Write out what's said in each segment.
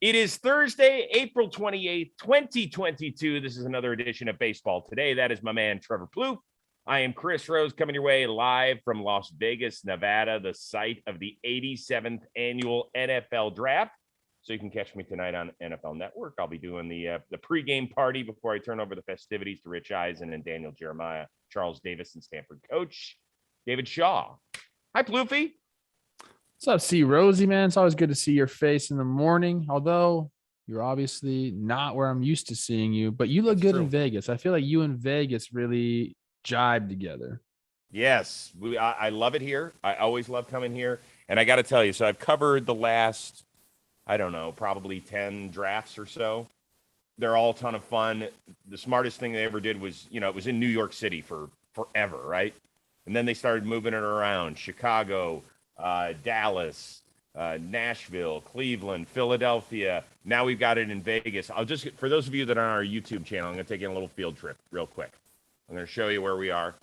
It is Thursday, April 28th, 2022. This is another edition of Baseball Today. That is my man, Trevor Plouffe. I am Chris Rose, coming your way live from Las Vegas, Nevada, the site of the 87th annual NFL Draft. So you can catch me tonight on NFL Network. I'll be doing the pregame party before I turn over the festivities to Rich Eisen and Daniel Jeremiah, Charles Davis, and Stanford coach David Shaw. Hi, Plouffe. What's up, C. Rosie, man? It's always good to see your face in the morning, although you're obviously not where I'm used to seeing you, but you look good in Vegas. I feel like you and Vegas really jibe together. Yes, I love it here. I always love coming here. And I got to tell you, so I've covered the last, I don't know, probably 10 drafts or so. They're all a ton of fun. The smartest thing they ever did was, it was in New York City for forever, right? And then they started moving it around. Chicago, Dallas, Nashville, Cleveland, Philadelphia. Now we've got it in Vegas. For those of you that are on our YouTube channel, I'm going to take you on a little field trip real quick. I'm going to show you where we are.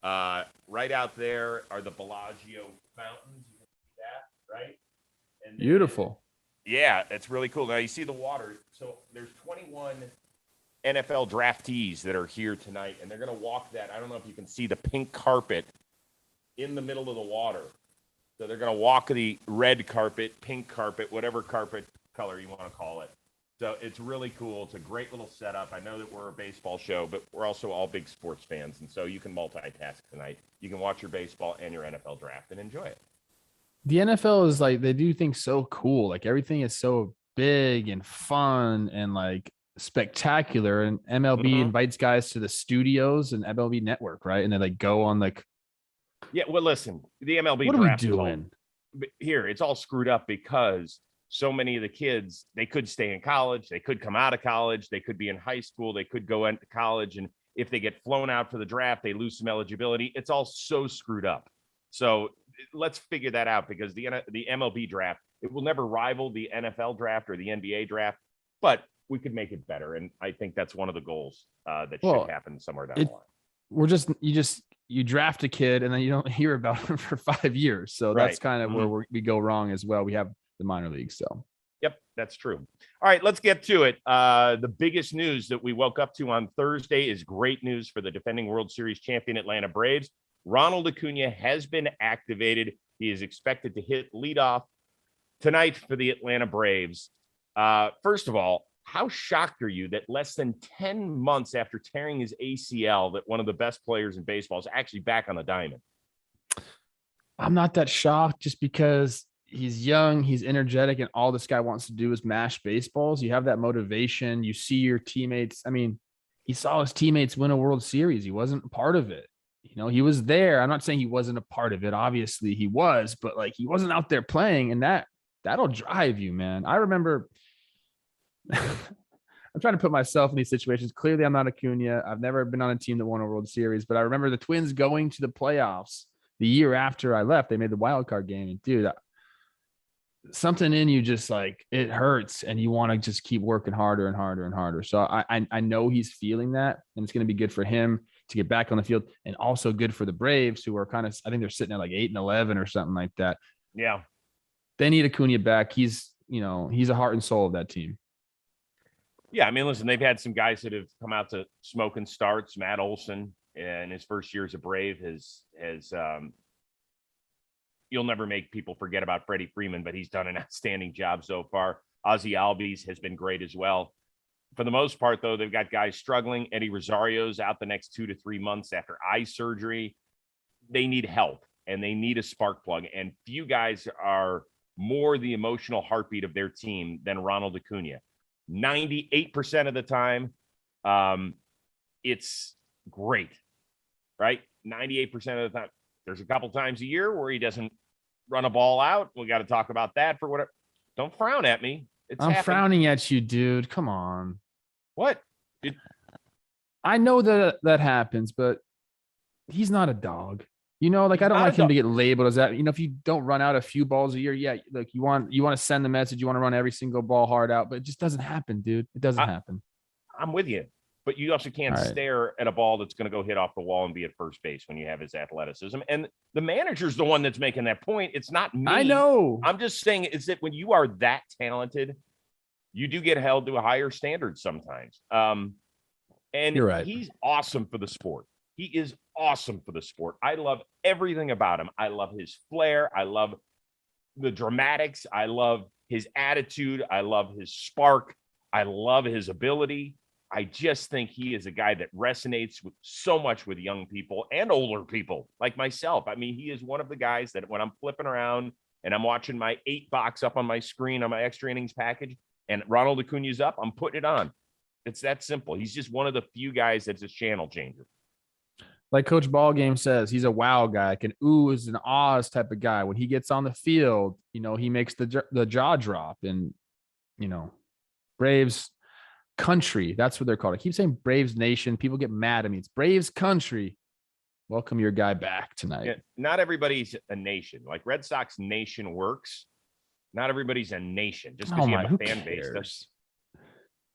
Right out there are the Bellagio fountains. You can see that, right? And beautiful. Yeah, it's really cool. Now you see the water. So there's 21 NFL draftees that are here tonight, and they're going to walk that. I don't know if you can see the pink carpet in the middle of the water. So they're going to walk the red carpet, pink carpet, whatever carpet color you want to call it. So it's really cool. It's a great little setup. I know that we're a baseball show, but we're also all big sports fans. And so you can multitask tonight. You can watch your baseball and your NFL draft and enjoy it. The NFL is like, they do things so cool. Like everything is so big and fun and like spectacular. And MLB invites guys to the studios and MLB Network, right? And then they go on like, yeah, well, listen, the MLB what draft are we doing here? It's all screwed up because so many of the kids, they could stay in college, they could come out of college, they could be in high school, they could go into college, and if they get flown out for the draft, they lose some eligibility. It's all so screwed up. So let's figure that out, because the MLB draft, it will never rival the NFL draft or the NBA draft, but we could make it better, and I think that's one of the goals that should happen somewhere down the line. You draft a kid and then you don't hear about him for 5 years. So that's kind of where we go wrong as well. We have the minor leagues. So, yep, that's true. All right, let's get to it. The biggest news that we woke up to on Thursday is great news for the defending World Series champion Atlanta Braves. Ronald Acuna has been activated. He is expected to hit leadoff tonight for the Atlanta Braves. First of all, how shocked are you that less than 10 months after tearing his ACL, that one of the best players in baseball is actually back on the diamond? I'm not that shocked, just because he's young, he's energetic, and all this guy wants to do is mash baseballs. You have that motivation. You see your teammates. I mean, he saw his teammates win a World Series. He wasn't a part of it. He was there. I'm not saying he wasn't a part of it. Obviously he was, but like, he wasn't out there playing, and that'll drive you, man. I remember I'm trying to put myself in these situations. Clearly I'm not Acuna. I've never been on a team that won a World Series, but I remember the Twins going to the playoffs the year after I left. They made the wild card game, and dude, something in you just like, it hurts, and you want to just keep working harder and harder and harder. So I know he's feeling that, and it's going to be good for him to get back on the field, and also good for the Braves, who are kind of, I think they're sitting at like 8-11 or something like that. Yeah. They need Acuna back. He's a heart and soul of that team. Yeah, I mean, listen, they've had some guys that have come out to smoking starts. Matt Olson, in his first year as a Brave, has you'll never make people forget about Freddie Freeman, but he's done an outstanding job so far. Ozzie Albies has been great as well. For the most part, though, they've got guys struggling. Eddie Rosario's out the next 2 to 3 months after eye surgery. They need help, and they need a spark plug, and few guys are more the emotional heartbeat of their team than Ronald Acuna. 98% of the time, it's great, right? 98% of the time. There's a couple times a year where he doesn't run a ball out. We got to talk about that for whatever. Don't frown at me. I'm frowning at you, dude. Come on. What? I know that happens, but he's not a dog. Like, I don't like him to get labeled as that. If you don't run out a few balls a year, yeah, like you want to send the message, you want to run every single ball hard out, but it just doesn't happen, dude. It doesn't happen. I'm with you, but you also can't stare at a ball that's going to go hit off the wall and be at first base when you have his athleticism. And the manager's the one that's making that point. It's not me. I know. I'm just saying is that when you are that talented, you do get held to a higher standard sometimes. And You're right. he's awesome for the sport. He is awesome for the sport. I love everything about him. I love his flair. I love the dramatics. I love his attitude. I love his spark. I love his ability. I just think he is a guy that resonates with so much with young people and older people like myself. I mean, he is one of the guys that when I'm flipping around and I'm watching my 8-box up on my screen on my extra innings package and Ronald Acuna's up, I'm putting it on. It's that simple. He's just one of the few guys that's a channel changer. Like Coach Ballgame says, he's a wow guy, like an oohs and ahs type of guy. When he gets on the field, he makes the jaw drop. And, Braves country, that's what they're called. I keep saying Braves Nation. People get mad at me. It's Braves country. Welcome your guy back tonight. Yeah, not everybody's a nation. Like Red Sox Nation works. Not everybody's a nation. Just because you have a fan base.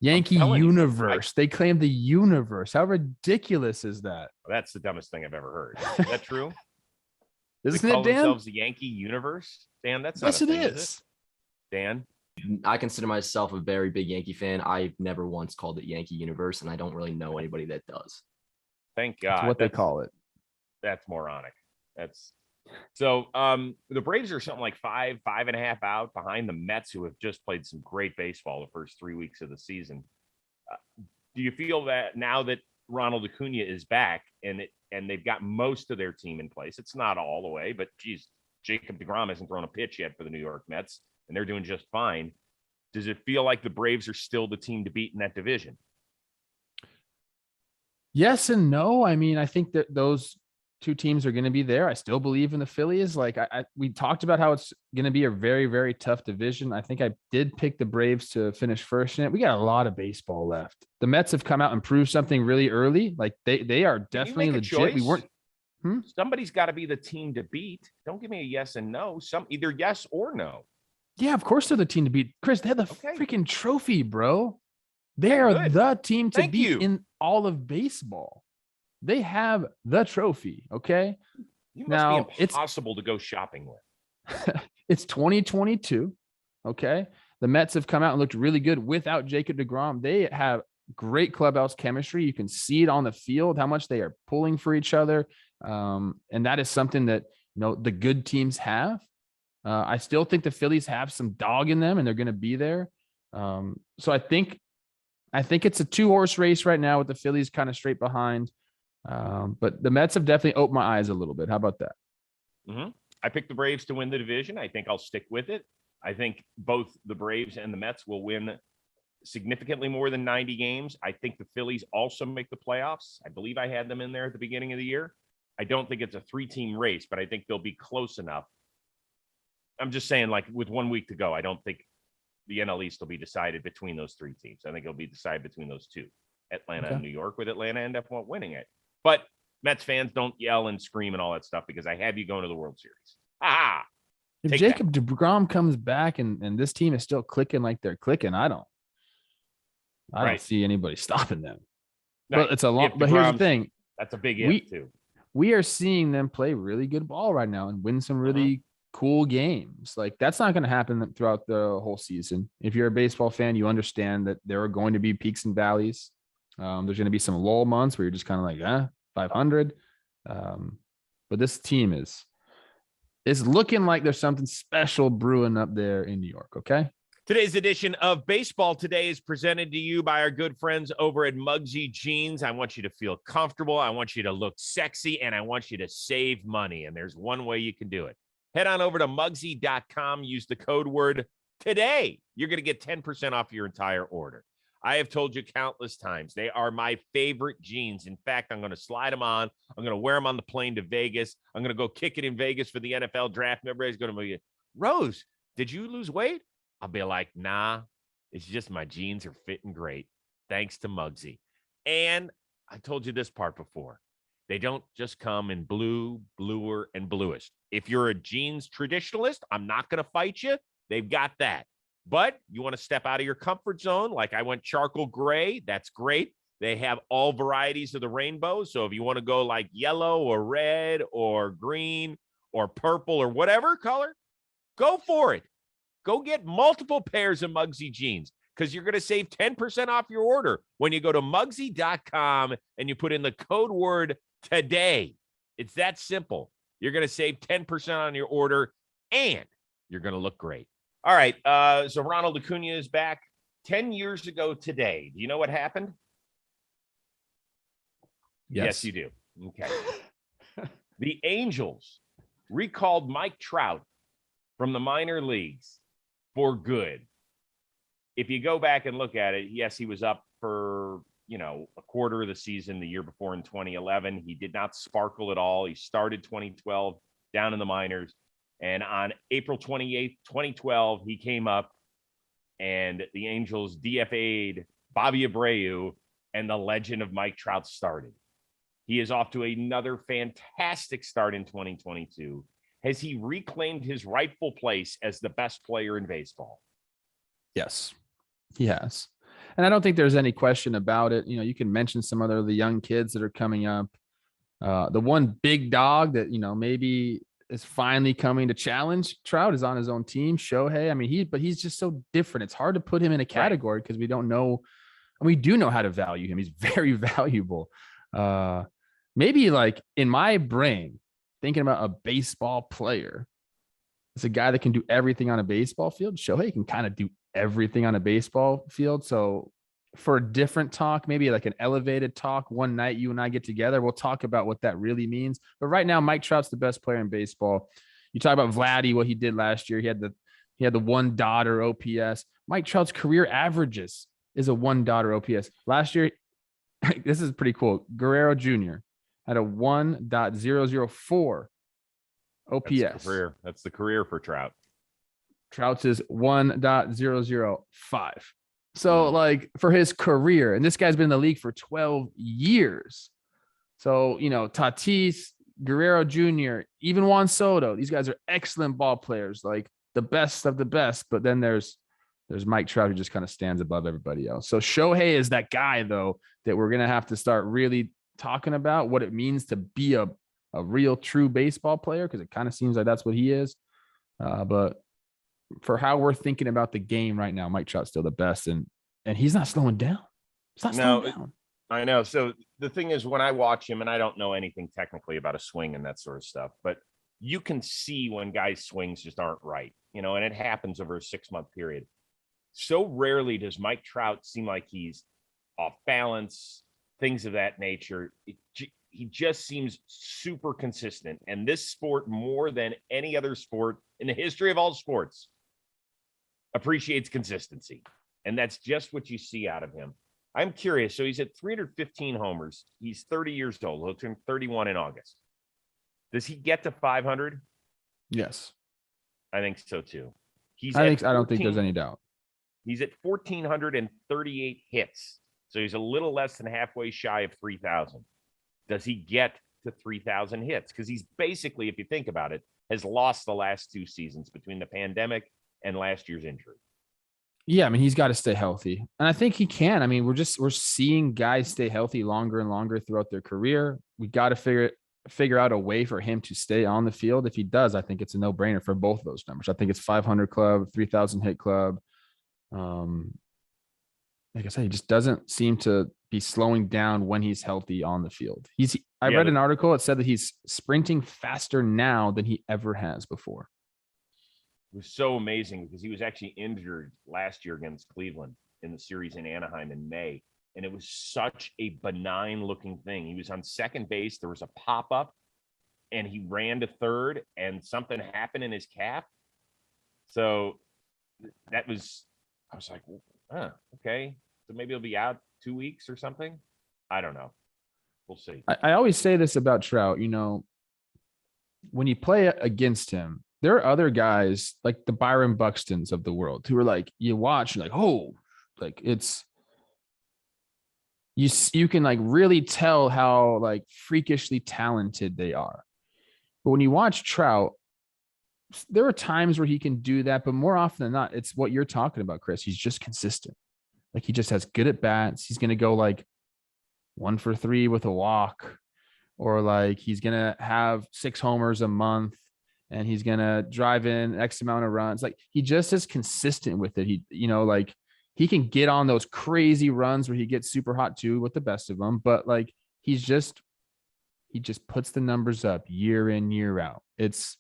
Yankee universe. They claim the universe. How ridiculous is that? That's the dumbest thing I've ever heard. Is that true? Isn't they call it, Dan? themselves the Yankee universe? Dan, that's not yes, a thing, it is is. it? Dan? I consider myself a very big Yankee fan. I've never once called it Yankee universe, and I don't really know anybody that does. Thank God. That's what they call it. That's moronic. That's so the Braves are something like 5.5 out behind the Mets, who have just played some great baseball the first 3 weeks of the season. Do you feel that now that Ronald Acuna is back and they've got most of their team in place, it's not all the way, but geez, Jacob deGrom hasn't thrown a pitch yet for the New York Mets, and they're doing just fine. Does it feel like the Braves are still the team to beat in that division? Yes and no. I mean, I think that those two teams are going to be there. I still believe in the Phillies. Like we talked about how it's going to be a very, very tough division. I think I did pick the Braves to finish first in it. We got a lot of baseball left. The Mets have come out and proved something really early. Like they are definitely legit. We weren't. Somebody's got to be the team to beat. Don't give me a yes and no. Either yes or no. Yeah, of course they're the team to beat. Chris, they had the freaking trophy, bro. They are the team to beat in all of baseball. They have the trophy. Okay. You must be impossible to go shopping with. It's 2022. Okay. The Mets have come out and looked really good without Jacob deGrom. They have great clubhouse chemistry. You can see it on the field, how much they are pulling for each other. And that is something that, the good teams have. I still think the Phillies have some dog in them and they're going to be there. So I think it's a 2-horse race right now with the Phillies kind of straight behind. But the Mets have definitely opened my eyes a little bit. How about that? Mm-hmm. I picked the Braves to win the division. I think I'll stick with it. I think both the Braves and the Mets will win significantly more than 90 games. I think the Phillies also make the playoffs. I believe I had them in there at the beginning of the year. I don't think it's a 3-team race, but I think they'll be close enough. I'm just saying, like, with 1 week to go, I don't think the NL East will be decided between those 3 teams. I think it'll be decided between those 2, Atlanta and New York, with Atlanta end up winning it. But Mets fans, don't yell and scream and all that stuff because I have you going to the World Series. Ah! If Jacob deGrom comes back and this team is still clicking like they're clicking, I don't see anybody stopping them. No, but it's a long. But here's the thing: that's a big if too. We are seeing them play really good ball right now and win some really cool games. Like that's not going to happen throughout the whole season. If you're a baseball fan, you understand that there are going to be peaks and valleys. There's going to be some lull months where you're just kind of like, 500. But this team is looking like there's something special brewing up there in New York. Okay. Today's edition of Baseball Today is presented to you by our good friends over at MUGSY Jeans. I want you to feel comfortable. I want you to look sexy, and I want you to save money. And there's one way you can do it. Head on over to MUGSY.com. Use the code word today. You're going to get 10% off your entire order. I have told you countless times, they are my favorite jeans. In fact, I'm going to slide them on. I'm going to wear them on the plane to Vegas. I'm going to go kick it in Vegas for the NFL draft. And everybody's going to be, Rose, did you lose weight? I'll be like, nah, it's just my jeans are fitting great. Thanks to MUGSY. And I told you this part before. They don't just come in blue, bluer, and bluest. If you're a jeans traditionalist, I'm not going to fight you. They've got that. But you want to step out of your comfort zone, like I went charcoal gray, that's great. They have all varieties of the rainbow. So if you want to go like yellow or red or green or purple or whatever color, go for it. Go get multiple pairs of MUGSY jeans because you're going to save 10% off your order when you go to MUGSY.com and you put in the code word today. It's that simple. You're going to save 10% on your order, and you're going to look great. All right, so Ronald Acuna is back 10 years ago today. Do you know what happened? Yes you do. Okay. The Angels recalled Mike Trout from the minor leagues for good. If you go back and look at it, yes, he was up for, a quarter of the season the year before in 2011. He did not sparkle at all. He started 2012 down in the minors. And on April 28th, 2012, he came up and the Angels DFA'd Bobby Abreu, and the legend of Mike Trout started. He is off to another fantastic start in 2022. Has he reclaimed his rightful place as the best player in baseball? Yes, he has. And I don't think there's any question about it. You can mention some other the young kids that are coming up. The one big dog that, maybe is finally coming to challenge Trout is on his own team, Shohei. I mean, but he's just so different. It's hard to put him in a category because we don't know. And we do know how to value him. He's very valuable. Maybe like in my brain, thinking about a baseball player, it's a guy that can do everything on a baseball field. Shohei can kind of do everything on a baseball field. So for a different talk, maybe like an elevated talk, one night you and I get together, we'll talk about what that really means. But right now, Mike Trout's the best player in baseball. You talk about Vladdy, what he did last year. He had the one daughter OPS. Mike Trout's career averages is a one daughter OPS. Last year, this is pretty cool. Guerrero Jr. had a 1.004 OPS. That's the career for Trout. Trout's is 1.005. So like for his career, and this guy's been in the league for 12 years. So, Tatis, Guerrero Jr., even Juan Soto, these guys are excellent ball players, like the best of the best. But then there's Mike Trout who just kind of stands above everybody else. So Shohei is that guy, though, that we're going to have to start really talking about what it means to be a real true baseball player, because it kind of seems like that's what he is. But for how we're thinking about the game right now, Mike Trout's still the best, and he's not slowing down. He's not slowing down. I know. So the thing is, when I watch him, and I don't know anything technically about a swing and that sort of stuff, but you can see when guys' swings just aren't right, and it happens over a 6-month period. So rarely does Mike Trout seem like he's off balance, things of that nature. He just seems super consistent. And this sport, more than any other sport in the history of all sports, appreciates consistency. And that's just what you see out of him. I'm curious. So he's at 315 homers. He's 30 years old. He'll turn 31 in August. Does he get to 500? Yes. I think so too. I don't think there's any doubt. He's at 1,438 hits. So he's a little less than halfway shy of 3,000. Does he get to 3,000 hits? Because he's basically, if you think about it, has lost the last 2 seasons between the pandemic and last year's injury. Yeah, I mean, he's got to stay healthy. And I think he can. I mean, we're seeing guys stay healthy longer and longer throughout their career. We got to figure out a way for him to stay on the field. If he does, I think it's a no-brainer for both of those numbers. I think it's 500 club, 3,000 hit club. Like I said, he just doesn't seem to be slowing down when he's healthy on the field. I read an article that said that he's sprinting faster now than he ever has before. It was so amazing because he was actually injured last year against Cleveland in the series in Anaheim in May. And it was such a benign looking thing. He was on second base. There was a pop-up and he ran to third and something happened in his calf. So I was like, okay. So maybe he'll be out 2 weeks or something. I don't know. We'll see. I always say this about Trout, when you play against him, there are other guys like the Byron Buxtons of the world who are like, you watch, you're like, oh, like it's, you can like really tell how like freakishly talented they are. But when you watch Trout, there are times where he can do that, but more often than not, it's what you're talking about, Chris. He's just consistent. Like he just has good at bats. He's going to go like 1 for 3 with a walk, or like he's going to have 6 homers a month and he's going to drive in X amount of runs. Like he just is consistent with it. He he can get on those crazy runs where he gets super hot too with the best of them. But like, he just puts the numbers up year in, year out. It's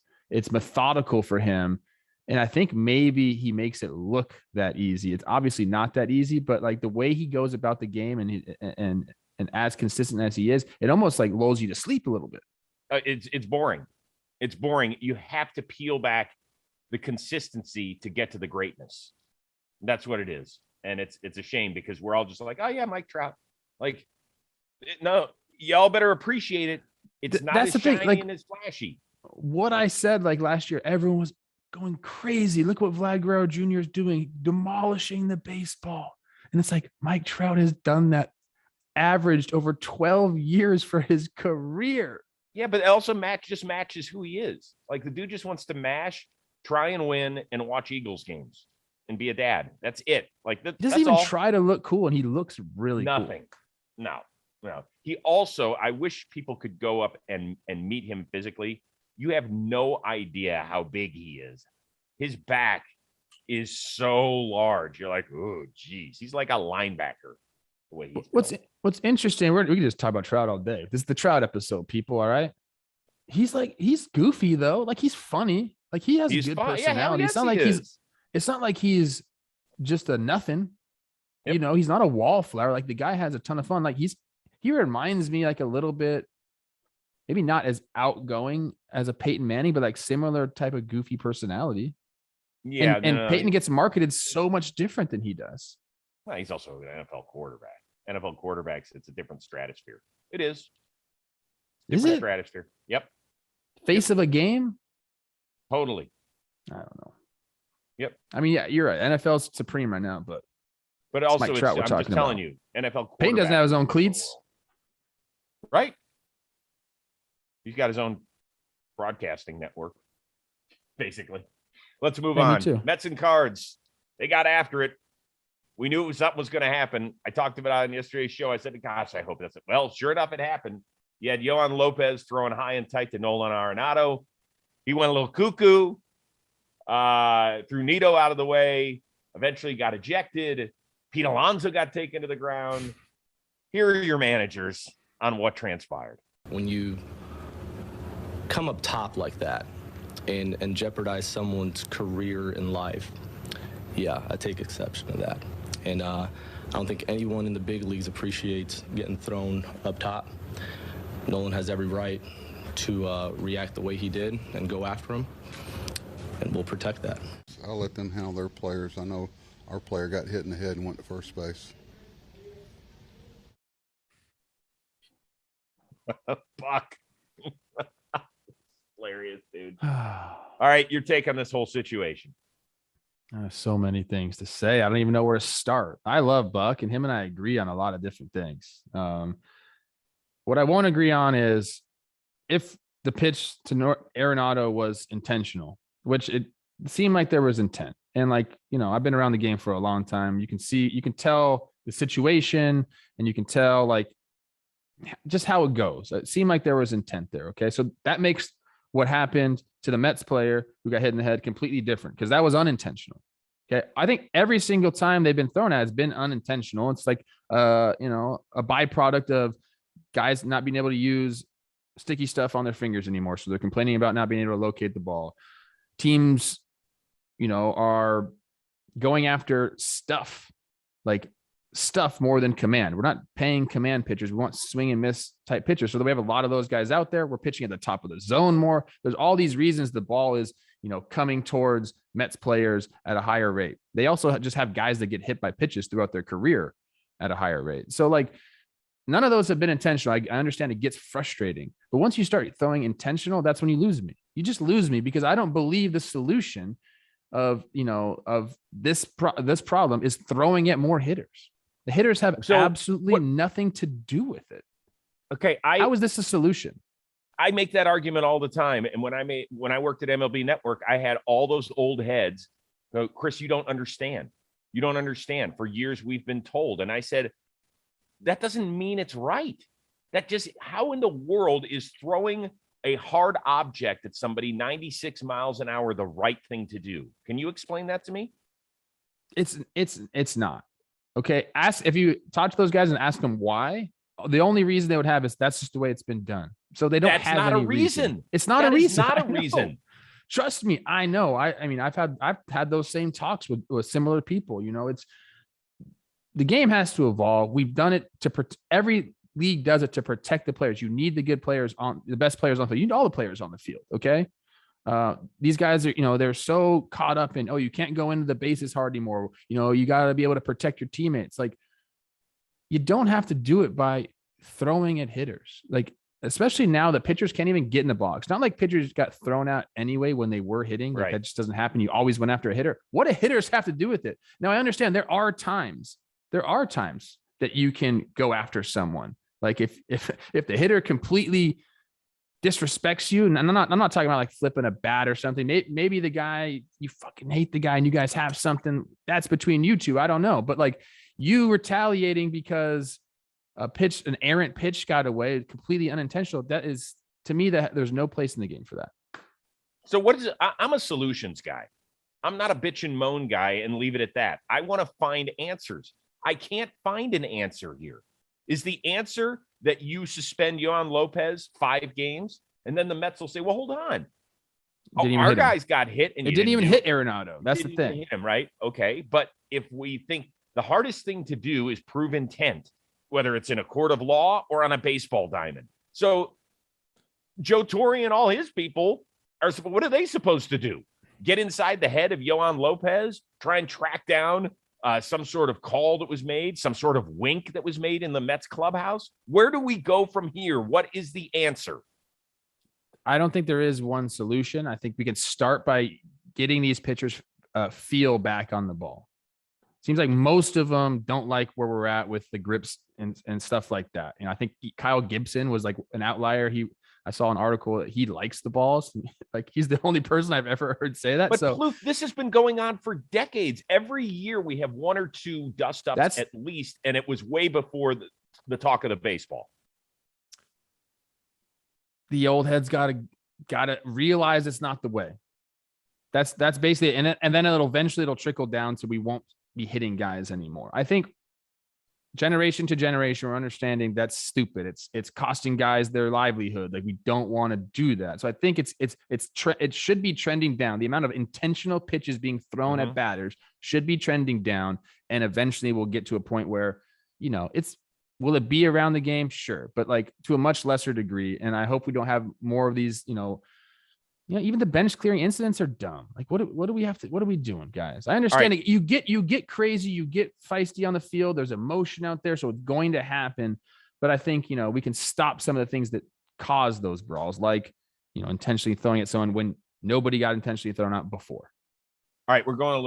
methodical for him. And I think maybe he makes it look that easy. It's obviously not that easy, but like the way he goes about the game and as consistent as he is, it almost like lulls you to sleep a little bit. It's boring. It's boring. You have to peel back the consistency to get to the greatness. That's what it is. And it's a shame because we're all just like, oh yeah, Mike Trout. Like, no, y'all better appreciate it. It's not That's as the thing, shiny like, and as flashy. What I said like last year, everyone was going crazy. Look what Vlad Guerrero Jr. is doing, demolishing the baseball. And it's like Mike Trout has done that, averaged over 12 years for his career. Yeah, but also just matches who he is. Like the dude just wants to mash, try and win, and watch Eagles games and be a dad. That's it. Like He doesn't even try to look cool, and he looks really nothing. Cool. No. He also, I wish people could go up and meet him physically. You have no idea how big he is. His back is so large. You're like, oh, geez. He's like a linebacker. The way he's What's interesting, we can just talk about Trout all day. This is the Trout episode, people, all right? He's goofy, though. Like, he's funny. Like, he has a good personality. It's not like he's just a nothing. Yep. You know, he's not a wallflower. Like, the guy has a ton of fun. Like, he reminds me like a little bit, maybe not as outgoing as a Peyton Manning, but like similar type of goofy personality. Yeah. And Peyton gets marketed so much different than he does. Well, he's also an NFL quarterback. NFL quarterbacks, it's a different stratosphere. It is. Is it? Stratosphere. Yep. Face of a game? Totally. I don't know. Yep. I mean, yeah, you're right. NFL's supreme right now, but also, Mike Trout, I'm just telling you, NFL Peyton doesn't have his own cleats. Right? He's got his own broadcasting network, basically. Let's move on. Mets and Cards. They got after it. We knew something was going to happen. I talked about it on yesterday's show. I said, gosh, I hope that's it. Well, sure enough, it happened. You had Yohan Lopez throwing high and tight to Nolan Arenado. He went a little cuckoo, threw Nito out of the way, eventually got ejected. Pete Alonso got taken to the ground. Here are your managers on what transpired. When you come up top like that and jeopardize someone's career in life, yeah, I take exception to that. And I don't think anyone in the big leagues appreciates getting thrown up top. Nolan has every right to react the way he did and go after him, and we'll protect that. I'll let them handle their players. I know our player got hit in the head and went to first base. Buck. Hilarious, dude. All right, your take on this whole situation. So many things to say. I don't even know where to start. I love Buck, and him and I agree on a lot of different things. What I won't agree on is if the pitch to Arenado was intentional, which it seemed like there was intent. And like, you know, I've been around the game for a long time. You can tell the situation, and you can tell like just how it goes. It seemed like there was intent there. Okay. So that makes what happened to the Mets player who got hit in the head completely different, because that was unintentional. Okay. I think every single time they've been thrown at has been unintentional. It's like, a byproduct of guys not being able to use sticky stuff on their fingers anymore. So they're complaining about not being able to locate the ball. Teams, are going after stuff more than command. We're not paying command pitchers. We want swing and miss type pitchers. So that we have a lot of those guys out there. We're pitching at the top of the zone more. There's all these reasons the ball is, coming towards Mets players at a higher rate. They also just have guys that get hit by pitches throughout their career at a higher rate. So like none of those have been intentional. I understand it gets frustrating, but once you start throwing intentional, that's when you lose me. You just lose me because I don't believe the solution of this problem is throwing at more hitters. The hitters have absolutely nothing to do with it. Okay, how is this a solution? I make that argument all the time. And when I worked at MLB Network, I had all those old heads go, Chris, you don't understand. You don't understand. For years we've been told. And I said, that doesn't mean it's right. How in the world is throwing a hard object at somebody 96 miles an hour the right thing to do? Can you explain that to me? It's not. Okay. If you talk to those guys and ask them why, the only reason they would have is that's just the way it's been done. So they don't That's have not any a reason. It's not That a is reason. not a I know. reason. Trust me, I know. I mean, I've had those same talks with similar people. You know, it's the game has to evolve. We've done it every league does it to protect the players. You need the good players the best players on the field. You need all the players on the field. Okay. These guys are, they're so caught up in, you can't go into the bases hard anymore. You got to be able to protect your teammates. Like, you don't have to do it by throwing at hitters. Like, especially now that pitchers can't even get in the box. Not like pitchers got thrown out anyway when they were hitting. Like, that just doesn't happen. You always went after a hitter. What do hitters have to do with it? Now, I understand there are times that you can go after someone. Like if the hitter completely disrespects you, and I'm not talking about like flipping a bat or something. Maybe the guy, you fucking hate the guy and you guys have something that's between you two. I don't know. But like, you retaliating because an errant pitch got away, completely unintentional. That is, to me, that there's no place in the game for that. So what is it? I'm a solutions guy. I'm not a bitch and moan guy and leave it at that. I want to find answers. I can't find an answer here. Is the answer that you suspend Yohan Lopez 5 games and then the Mets will say, well, hold on. Our guys got hit. And it didn't even hit Arenado. That's the thing. Hit him, right? Okay. But if we think the hardest thing to do is prove intent, whether it's in a court of law or on a baseball diamond. So Joe Torre and all his people what are they supposed to do? Get inside the head of Yohan Lopez, try and track down some sort of call that was made, some sort of wink that was made in the Mets clubhouse? Where do we go from here? What is the answer? I don't think there is one solution. I think we can start by getting these pitchers feel back on the ball. Seems like most of them don't like where we're at with the grips and stuff like that. I think Kyle Gibson was like an outlier. I saw an article that he likes the balls. Like, he's the only person I've ever heard say that. But Plouffe, this has been going on for decades. Every year we have 1 or 2 dust-ups at least, and it was way before the talk of the baseball. The old heads gotta realize it's not the way. That's basically it. And then it'll trickle down so we won't be hitting guys anymore. I think generation to generation, we're understanding that's stupid. It's costing guys their livelihood. Like, we don't want to do that. So I think it should be trending down. The amount of intentional pitches being thrown at batters should be trending down. And eventually we'll get to a point where, will it be around the game? Sure. But like, to a much lesser degree. And I hope we don't have more of these, even the bench clearing incidents are dumb. Like, what do we doing, guys? I understand it. You get crazy, you get feisty on the field. There's emotion out there, so it's going to happen. But I think, we can stop some of the things that cause those brawls, like, intentionally throwing at someone when nobody got intentionally thrown out before. All right, we're going a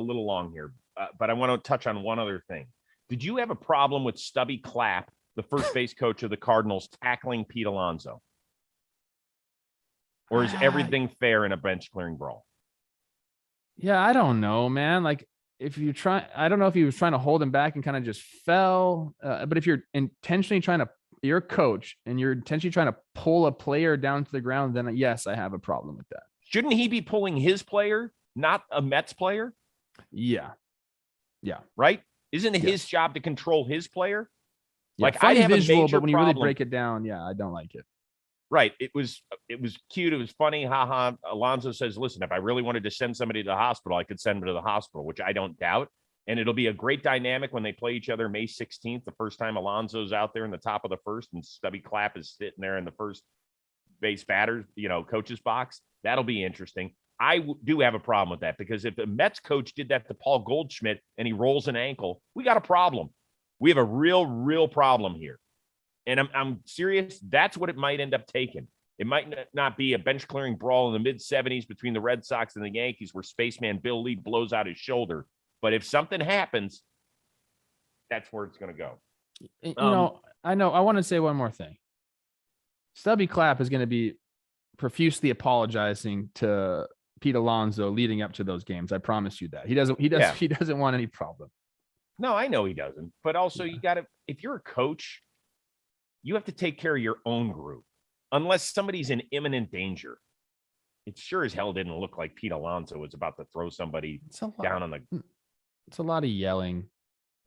little long here, but I want to touch on one other thing. Did you have a problem with Stubby Clapp, the first base coach of the Cardinals, tackling Pete Alonso? Or is everything fair in a bench clearing brawl? Yeah, I don't know, man. Like, I don't know if he was trying to hold him back and kind of just fell. But if you're intentionally you're a coach and you're intentionally trying to pull a player down to the ground, then yes, I have a problem with that. Shouldn't he be pulling his player, not a Mets player? Yeah. Right? Isn't it his job to control his player? Yeah, like, I have visual, a major but when you problem. really break it down, yeah, I don't like it. Right. It was cute. It was funny. Haha. Alonso says, listen, if I really wanted to send somebody to the hospital, I could send them to the hospital, which I don't doubt. And it'll be a great dynamic when they play each other May 16th, the first time Alonso's out there in the top of the first and Stubby Clapp is sitting there in the first base batter, coach's box. That'll be interesting. I do have a problem with that, because if the Mets coach did that to Paul Goldschmidt and he rolls an ankle, we got a problem. We have a real problem here. And I'm serious. That's what it might end up taking. It might not be a bench clearing brawl in the mid-70s between the Red Sox and the Yankees where spaceman Bill Lee blows out his shoulder. But if something happens, that's where it's going to go. I know. I want to say one more thing. Stubby Clapp is going to be profusely apologizing to Pete Alonso leading up to those games. I promise you that. He doesn't want any problem. No, I know he doesn't. But also, you got to, if you're a coach, you have to take care of your own group, unless somebody's in imminent danger. It sure as hell didn't look like Pete Alonso was about to throw somebody down on the. It's a lot of yelling.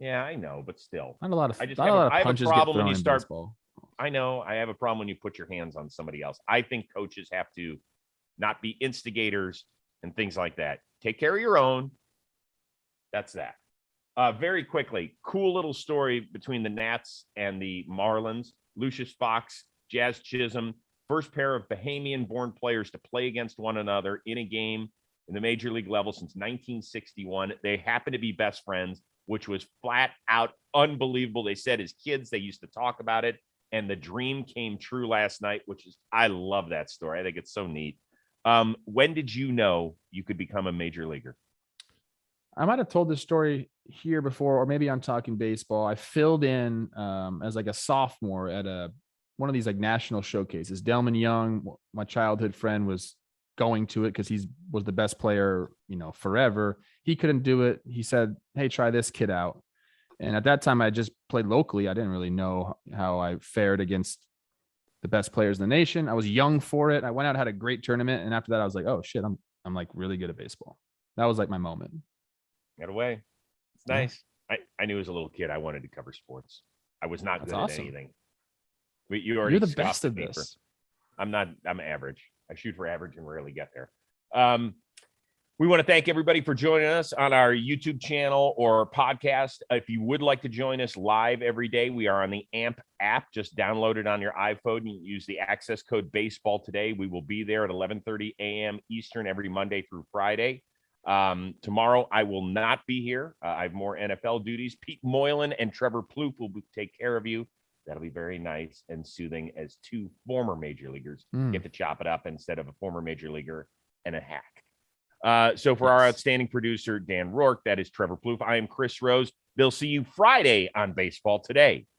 Yeah, I know, but still. Not a lot of I just not have a a- lot of I have a punches problem get when thrown you in start- baseball. I know I have a problem when you put your hands on somebody else. I think coaches have to not be instigators and things like that. Take care of your own. That's that. Very quickly, cool little story between the Nats and the Marlins. Lucius Fox, Jazz Chisholm, first pair of Bahamian-born players to play against one another in a game in the major league level since 1961. They happen to be best friends, which was flat out unbelievable. They said as kids, they used to talk about it, and the dream came true last night, which is, I love that story. I think it's so neat. When did you know you could become a major leaguer? I might have told this story here before, or maybe on Talking Baseball. I filled in as like a sophomore at one of these like national showcases. Delman Young, my childhood friend, was going to it because he was the best player, forever. He couldn't do it. He said, "Hey, try this kid out." And at that time, I just played locally. I didn't really know how I fared against the best players in the nation. I was young for it. I went out, had a great tournament, and after that, I was like, "Oh shit, I'm like really good at baseball." That was like my moment. Get away. It's Yeah. nice. I knew as a little kid I wanted to cover sports. I was not That's good awesome. at anything. But you already You're the scoffed best at at me this. I'm average. I shoot for average and rarely get there. We want to thank everybody for joining us on our YouTube channel or podcast. If you would like to join us live every day, we are on the AMP app. Just download it on your iPhone. You use the access code baseball today. We will be there at 11:30 a.m. Eastern every Monday through Friday. Tomorrow I will not be here. I have more NFL duties. Pete Moylan and Trevor Plouffe will take care of you. That'll be very nice and soothing as two former major leaguers get to chop it up instead of a former major leaguer and a hack. So for our outstanding producer, Dan Rourke, that is Trevor Plouffe. I am Chris Rose. They'll see you Friday on Baseball Today.